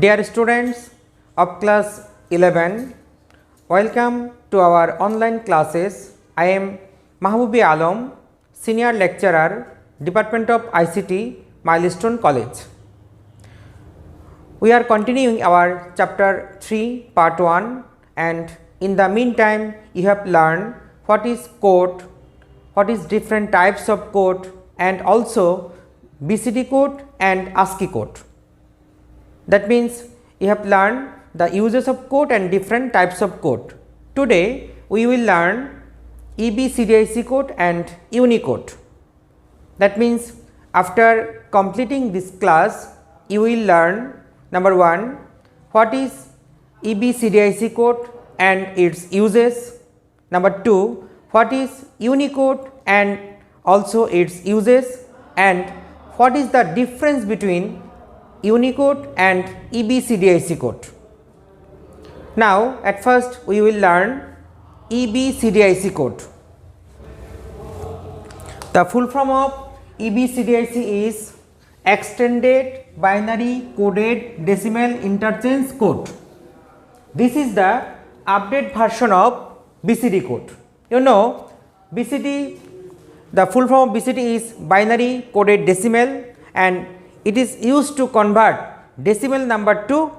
Dear students of class 11, welcome to our online classes. I am Mahbub Alam, Senior Lecturer, Department of ICT, Milestone College. We are continuing our chapter 3 part 1, and in the meantime you have learned what is code, what is different types of code, and also BCD code and ASCII code. That means you have learned the uses of code and different types of code. Today we will learn EBCDIC code and Unicode. That means after completing this class you will learn number 1, what is EBCDIC code and its uses. Number 2, what is Unicode and also its uses, and what is the difference between Unicode and EBCDIC code. Now at first we will learn EBCDIC code. The full form of EBCDIC is Extended Binary Coded Decimal Interchange Code. This is the update version of BCD code. You know, BCD, the full form of BCD is Binary Coded Decimal, and it is used to convert decimal number to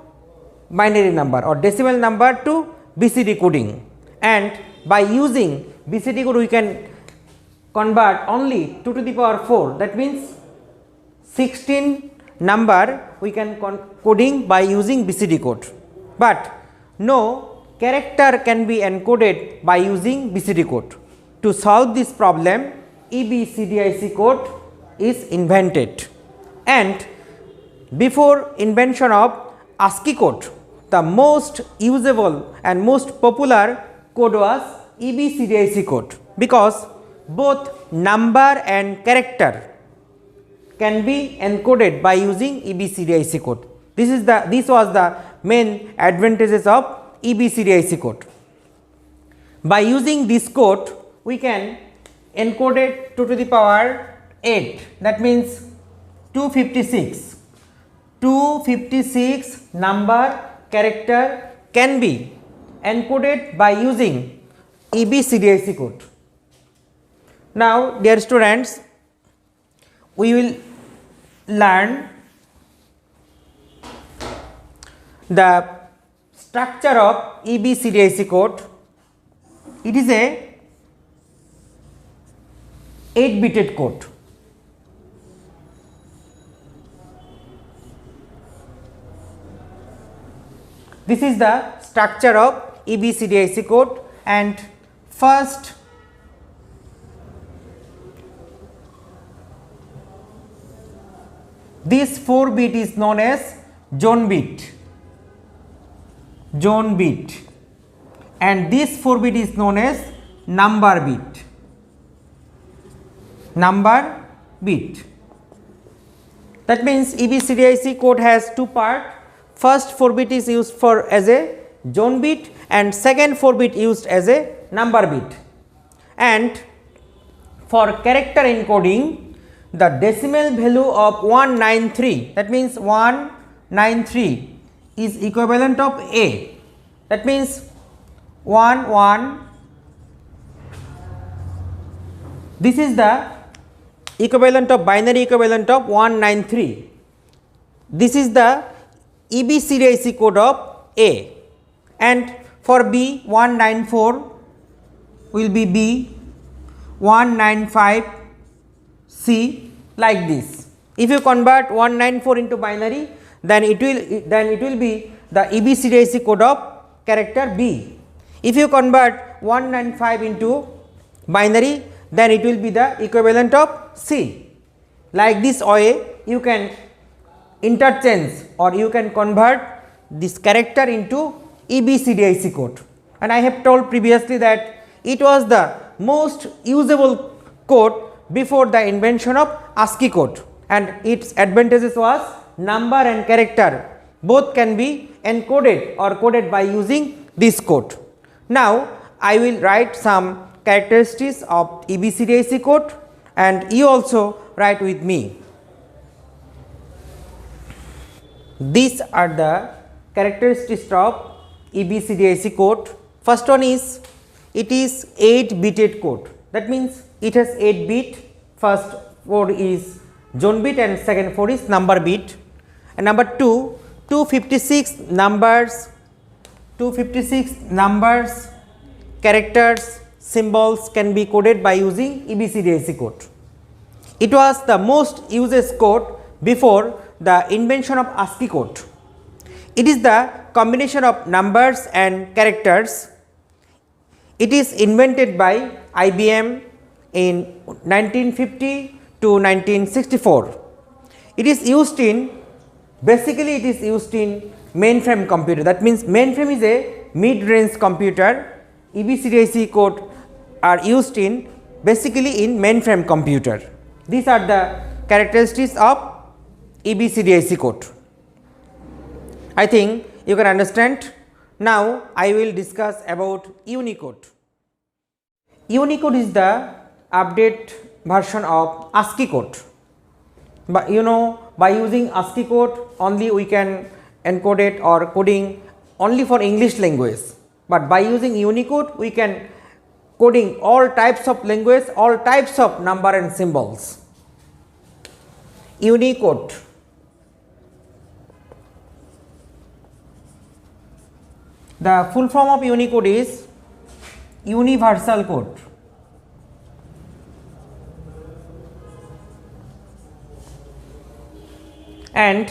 binary number or decimal number to BCD coding, and by using BCD code we can convert only 2 to the power 4, that means 16 number we can coding by using BCD code, but no character can be encoded by using BCD code. To solve this problem, EBCDIC code is invented, and before invention of ASCII code, the most usable and most popular code was EBCDIC code, because both number and character can be encoded by using EBCDIC code. This was the main advantages of EBCDIC code. By using this code we can encode it 2 to the power 8, that means 256. 256 number character can be encoded by using EBCDIC code. Now dear students, we will learn the structure of EBCDIC code. It is a 8-bited code. This is the structure of EBCDIC code, and first this 4 bit is known as zone bit, and this 4 bit is known as number bit. That means EBCDIC code has two parts. First 4 bit is used for as a zone bit, and second 4 bit used as a number bit. And for character encoding, the decimal value of 193, that means 193 is equivalent of A, that means 1, this is the equivalent of binary equivalent of 193. This is the EBCDIC code of A, and for B 194 will be B, 195 C, like this. If you convert 194 into binary, then it will be the EBCDIC code of character B. If you convert 195 into binary, then it will be the equivalent of C. Like this way you can interchange or you can convert this character into EBCDIC code, and I have told previously that it was the most usable code before the invention of ASCII code, and its advantages was number and character both can be encoded or coded by using this code. Now I will write some characteristics of EBCDIC code, and you also write with me. These are the characteristics of EBCDIC code. First one is it is 8-bited code. That means it has 8 bit. First 4 is zone bit and second 4 is number bit. And number 2, 256 numbers, characters, symbols can be coded by using EBCDIC code. It was the most used code before the invention of ASCII code. It is the combination of numbers and characters. It is invented by IBM in 1950 to 1964. It is used in mainframe computer. That means mainframe is a mid-range computer. EBCDIC code are used in basically in mainframe computer. These are the characteristics of EBCDIC code. I think you can understand. Now I will discuss about Unicode. Unicode is the update version of ASCII code. But by using ASCII code only we can encode it or coding only for English language. But by using Unicode we can coding all types of language, all types of number and symbols. Unicode. The full form of Unicode is universal code. And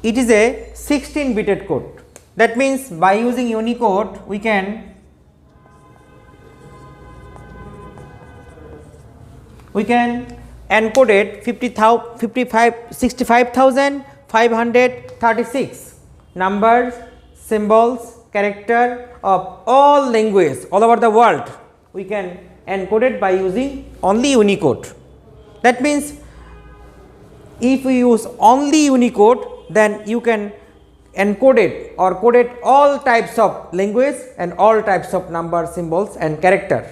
it is a 16-bited code. That means by using Unicode we can encode it 65,536 numbers, symbols, character of all languages all over the world. We can encode it by using only Unicode. That means if we use only Unicode, then you can encode it or code it all types of language and all types of number, symbols and character.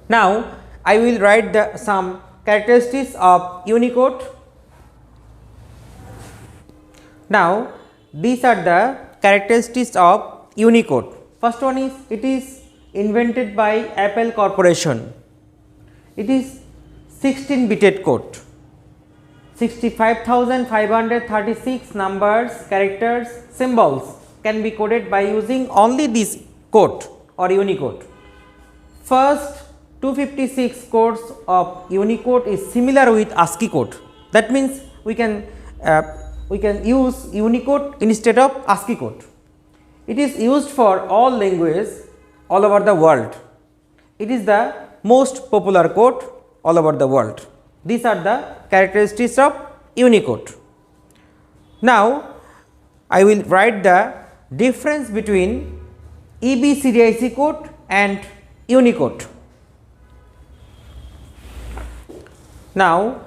Now I will write some characteristics of Unicode. Now these are the characteristics of Unicode. First one is it is invented by Apple Corporation. It is 16-bited code. 65,536 numbers, characters, symbols can be coded by using only this code or Unicode. First 256 codes of Unicode is similar with ASCII code. That means we can use Unicode instead of ASCII code. It is used for all languages all over the world. It is the most popular code all over the world. These are the characteristics of Unicode. Now I will write the difference between EBCDIC code and Unicode. Now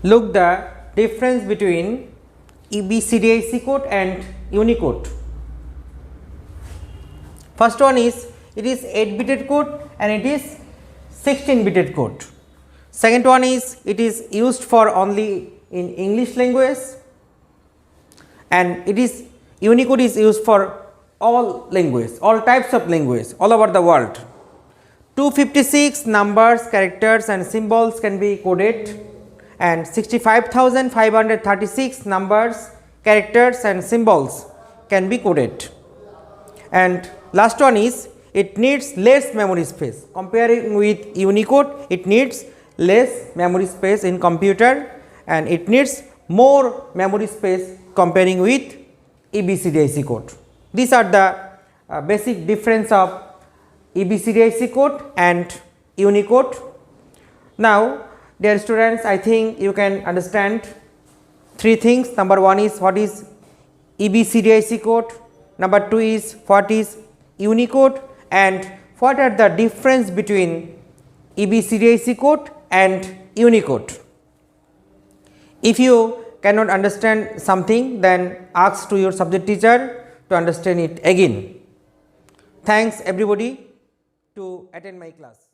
look the difference between EBCDIC code and Unicode. First one is it is 8-bited code and it is 16-bited code. Second one is it is used for only in English language, and it is Unicode is used for all language, all types of language all over the world. 256 numbers, characters and symbols can be coded, and 65,536 numbers, characters and symbols can be coded. And last one is it needs less memory space. Comparing with Unicode, it needs less memory space in computer and it needs more memory space comparing with EBCDIC code. These are the basic difference of EBCDIC code and Unicode. Now dear students, I think you can understand three things. Number one is what is EBCDIC code, number two is what is Unicode, and what are the difference between EBCDIC code and Unicode. If you cannot understand something, then ask to your subject teacher to understand it again. Thanks everybody to attend my class.